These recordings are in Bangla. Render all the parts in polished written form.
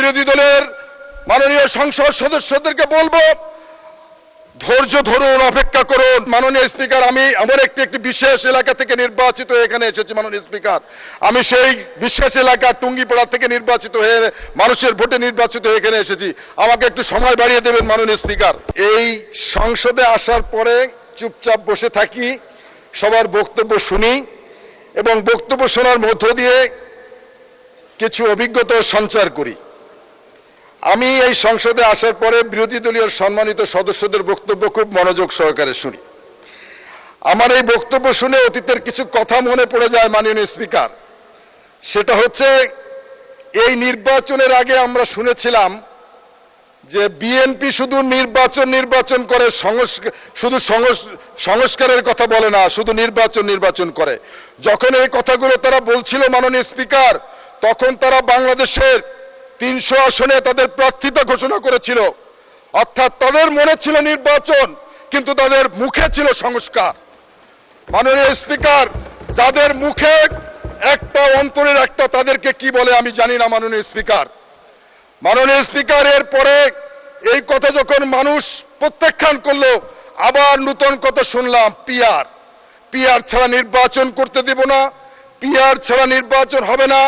বিরোধী দলের মাননীয় সংসদ সদস্যদেরকে বলবো, ধৈর্য ধরুন, অপেক্ষা করুন। মাননীয় স্পিকার, আমি আমার একটি বিশেষ এলাকা থেকে নির্বাচিত হয়ে এখানে এসেছি। মাননীয় স্পিকার, আমি সেই বিশেষ এলাকা টুঙ্গিপাড়া থেকে নির্বাচিত হয়ে মানুষের ভোটে নির্বাচিত হয়ে এখানে এসেছি। আমাকে একটু সময় বাড়িয়ে দেবেন মাননীয় স্পিকার। এই সংসদে আসার পরে চুপচাপ বসে থাকি, সবার বক্তব্য শুনি এবং বক্তব্য শোনার মধ্য দিয়ে কিছু অভিজ্ঞতা সঞ্চার করি। আমি এই সংসদে আসার পরে বিরোধী দলীয় সম্মানিত সদস্যদের বক্তব্য খুব মনোযোগ সহকারে শুনি। আমার এই বক্তব্য শুনে অতীতের কিছু কথা মনে পড়ে যায় মাননীয় স্পিকার। সেটা হচ্ছে, এই নির্বাচনের আগে আমরা শুনেছিলাম যে বিএনপি শুধু নির্বাচন করে, শুধু সংস্কারের কথা বলে না, শুধু নির্বাচন করে। যখন এই কথাগুলো তারা বলছিল মাননীয় স্পিকার, তখন তারা বাংলাদেশের 300 আসনে তাদের প্রার্থিতা ঘোষণা করেছিল। অর্থাৎ তাদের মনে ছিল নির্বাচন, কিন্তু তাদের মুখে ছিল সংস্কার। মাননীয় স্পিকার, যাদের মুখে একটা অন্তরের একটা, তাদেরকে কি বলে আমি জানি না মাননীয় স্পিকার। মাননীয় স্পিকার, এরপরে এই কথা যখন মানুষ প্রত্যাখ্যান করলো, আবার নতুন কথা শুনলাম, পিআর ছাড়া নির্বাচন করতে দেব না, পিআর ছাড়া নির্বাচন হবে না।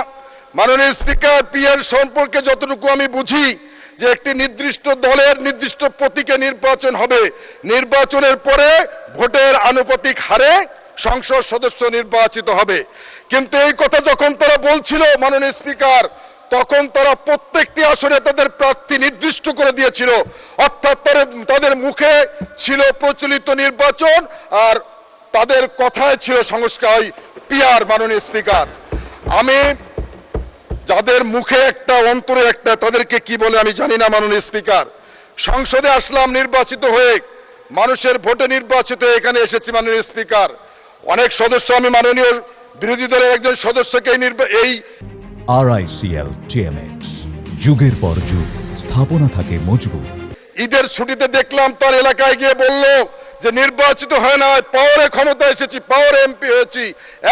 মাননীয় স্পিকার, পিআর সম্পর্কে যতটুকু আমি বুঝি, যে একটি নির্দিষ্ট দলের নির্দিষ্ট প্রতীকে নির্বাচন হবে, নির্বাচনের পরে ভোটের আনুপাতিক হারে সংসদ সদস্য নির্বাচিত হবে। কিন্তু এই কথা যখন তারা বলছিল মাননীয় স্পিকার, তখন তারা প্রত্যেকটি আসনে তাদের প্রার্থী নির্দিষ্ট করে দিয়েছিল। অর্থাৎ তাদের মুখে ছিল প্রচলিত নির্বাচন, আর তাদের কথায় ছিল সংস্কার, পিআর। মাননীয় স্পিকার, আমি যাদের মুখে একটা অন্তরে একটা, তাদেরকে কি বলে আমি জানি না মাননীয় স্পিকার। সংসদে আসলাম নির্বাচিত হয়ে, মানুষের ভোটে নির্বাচিত হয়ে এখানে এসেছি মাননীয় স্পিকার। অনেক সদস্য, আমি মাননীয় বিরোধী দলের একজন সদস্যকে এই RICL TMX, যুগের পর যুগ স্থাপনা থাকে মজবুত। ঈদের ছুটিতে দেখলাম তার এলাকায় গিয়ে বলল যে নির্বাচিত হয় না, পাওয়ারে ক্ষমতা এসেছি, পাওয়ারে এমপি হয়েছি।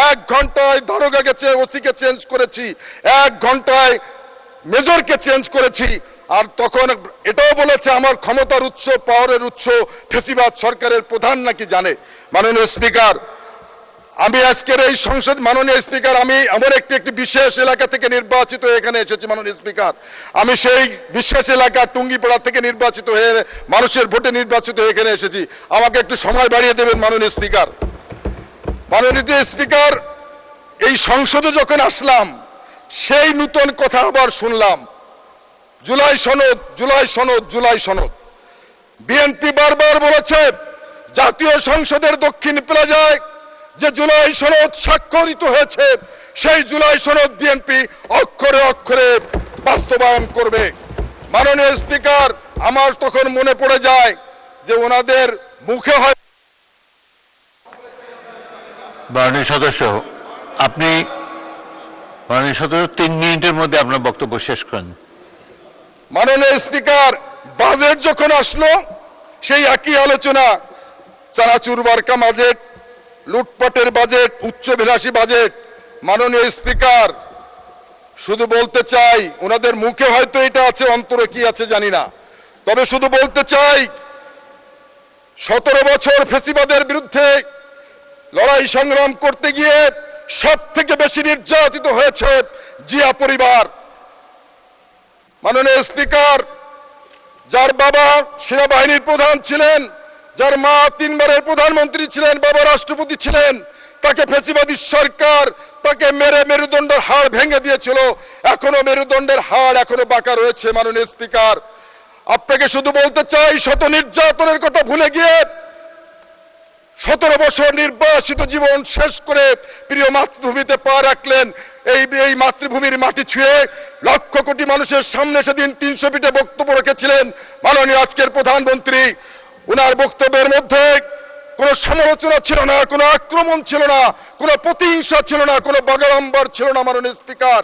1 ঘন্টায় দারোগাকে ওসিকে চেঞ্জ করেছি, 1 ঘন্টায় মেজরকে চেঞ্জ করেছি। আর তখন এটাও বলেছে আমার ক্ষমতার উৎস, পাওয়ারের উৎস ফেসিবাদ সরকারের প্রধান নাকি জানে। মাননীয় স্পিকার, আমি আজকের এই সংসদ, মাননীয় স্পিকার, আমি আমার একটি বিশেষ এলাকা থেকে নির্বাচিত হয়ে এখানে এসেছি। মাননীয় স্পিকার, আমি সেই বিশেষ এলাকা টুঙ্গিপাড়া থেকে নির্বাচিত হয়ে মানুষের ভোটে নির্বাচিত হয়ে এখানে এসেছি। আমাকে একটু সময় বাড়িয়ে দেবেন মাননীয় স্পিকার। মাননীয় স্পিকার, এই সংসদে যখন আসলাম, সেই নতুন কথা আবার শুনলাম, জুলাই সনদ। বিএনপি বারবার বলেছে জাতীয় সংসদের দক্ষিণ প্লাজায় যে জুলাই সনদ স্বাক্ষরিত হয়েছে, সেই জুলাই সনদ বিএনপি অক্ষরে অক্ষরে বাস্তবায়ন করবে। মাননীয় স্পিকার, আমার তখন মনে পড়ে যায় যে ওনাদের মুখে হয়। মাননীয় সদস্য, আপনি 3 মিনিটের মধ্যে আপনার বক্তব্য শেষ করেন। মাননীয় স্পিকার, বাজেট যখন আসলো, সেই একই আলোচনা, চানাচুর বারকা বাজেট, লুটপাটের বাজেট, উচ্চবিলাসী বাজেট। মাননীয় স্পিকার, শুধু বলতে চাই, ওনাদের মুখে হয়তো এটা আছে, অন্তরে কি আছে জানি না, তবে শুধু বলতে চাই, 17 বছর ফেসিবাদের বিরুদ্ধে লড়াই সংগ্রাম করতে গিয়ে সব থেকে বেশি নির্যাতিত হয়েছে জিয়া পরিবার। মাননীয় স্পিকার, যার বাবা সেনাবাহিনীর প্রধান ছিলেন, যার মা 3 বারের প্রধানমন্ত্রী ছিলেন, বাবা রাষ্ট্রপতি ছিলেন, তাকে ফেসিবাদী সরকার তাকে মেরে মেরুদণ্ডের হাড় ভেঙে দিয়েছিল। এখনো মেরুদণ্ডের হাড় এখনো বাঁকা রয়েছে। মাননীয় স্পিকার, আপনাকে শুধু বলতে চাই, শত নির্যাতনের কথা ভুলে গিয়ে 17 বছর নির্বাসিত জীবন শেষ করে প্রিয় মাতৃভূমিতে পা রাখলেন। এই মাতৃভূমির মাটি ছুঁয়ে লক্ষ কোটি মানুষের সামনে সেদিন 300 ফিটে বক্তব্য রেখেছিলেন মাননীয় আজকের প্রধানমন্ত্রী। ওনার বক্তব্যের মধ্যে কোনো সমালোচনা ছিল না, কোনো আক্রমণ ছিল না, কোনো প্রতিহিংসা ছিল না, কোনো বাগাড়ম্বর ছিল না। মাননীয় স্পিকার,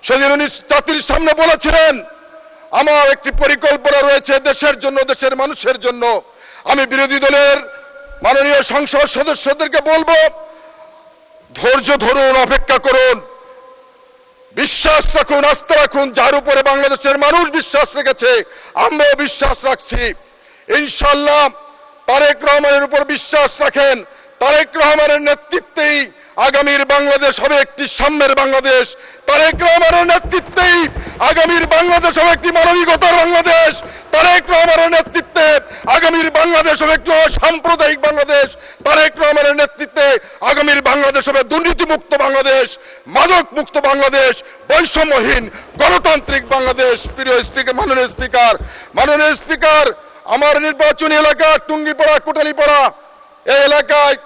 সেদিন উনি জাতির সামনে বলেছিলেন, আমার একটি পরিকল্পনা রয়েছে দেশের জন্য, দেশের মানুষের জন্য। আমি বিরোধী দলের মাননীয় সংসদ সদস্যদেরকে বলবো, ধৈর্য ধরুন, অপেক্ষা করুন। বিশ্বাস রাখুন, আস্থা রাখুন, যার উপরে বাংলাদেশের মানুষ বিশ্বাস রেখেছে, আমরাও বিশ্বাস রাখছি। ইনশাআল্লাহ তারেক রহমানের উপর বিশ্বাস রাখেন। তারেক রহমানের নেতৃত্বেই আগামীর বাংলাদেশ হবে একটি সাম্যের বাংলাদেশ। তারেক রহমানের নেতৃত্বেই আগামীর বাংলাদেশ হবে একটি মানবিকতার বাংলাদেশ। তারেক রহমানের নেতৃত্বে আগামীর বাংলাদেশ হবে একটি সাম্প্রদায়িক বাংলাদেশ। তারেক রহমানের নেতৃত্বে আগামীর বাংলাদেশ হবে দুর্নীতিমুক্ত বাংলাদেশ, মাদক মুক্ত বাংলাদেশ, বৈষম্যহীন গণতান্ত্রিক বাংলাদেশ। প্রিয় স্পিকার, মাননীয় স্পিকার, আমার নির্বাচনী এলাকা টুঙ্গিপাড়া, কোটালীপাড়া, এই এলাকায়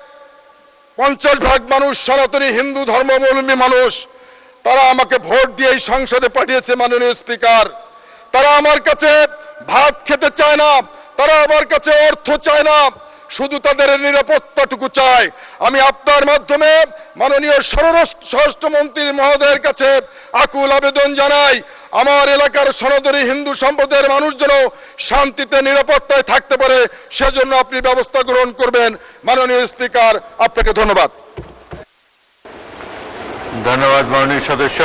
50% মানুষ সনাতনী হিন্দু ধর্মাবলম্বী মানুষ। তারা আমাকে ভোট দিয়ে এই সংসদে পাঠিয়েছে। মাননীয় স্পিকার, তারা আমার কাছে ভাত খেতে চায় না, তারা আমার কাছে অর্থ চায় না, শুধু তাদের নিরাপত্তাটুকু চায়। আমি আপনার মাধ্যমে মাননীয় স্বরাষ্ট্রমন্ত্রী মহোদয়ের কাছে আকুল আবেদন জানাই, আমার এলাকার সনাতনী হিন্দু সম্প্রদায়ের মানুষ যেন শান্তিতে নিরাপত্তায় থাকতে পারে, সেজন্য আপনি ব্যবস্থা গ্রহণ করবেন। মাননীয় স্পিকার, আপনাকে ধন্যবাদ। ধন্যবাদ মাননীয় সদস্য।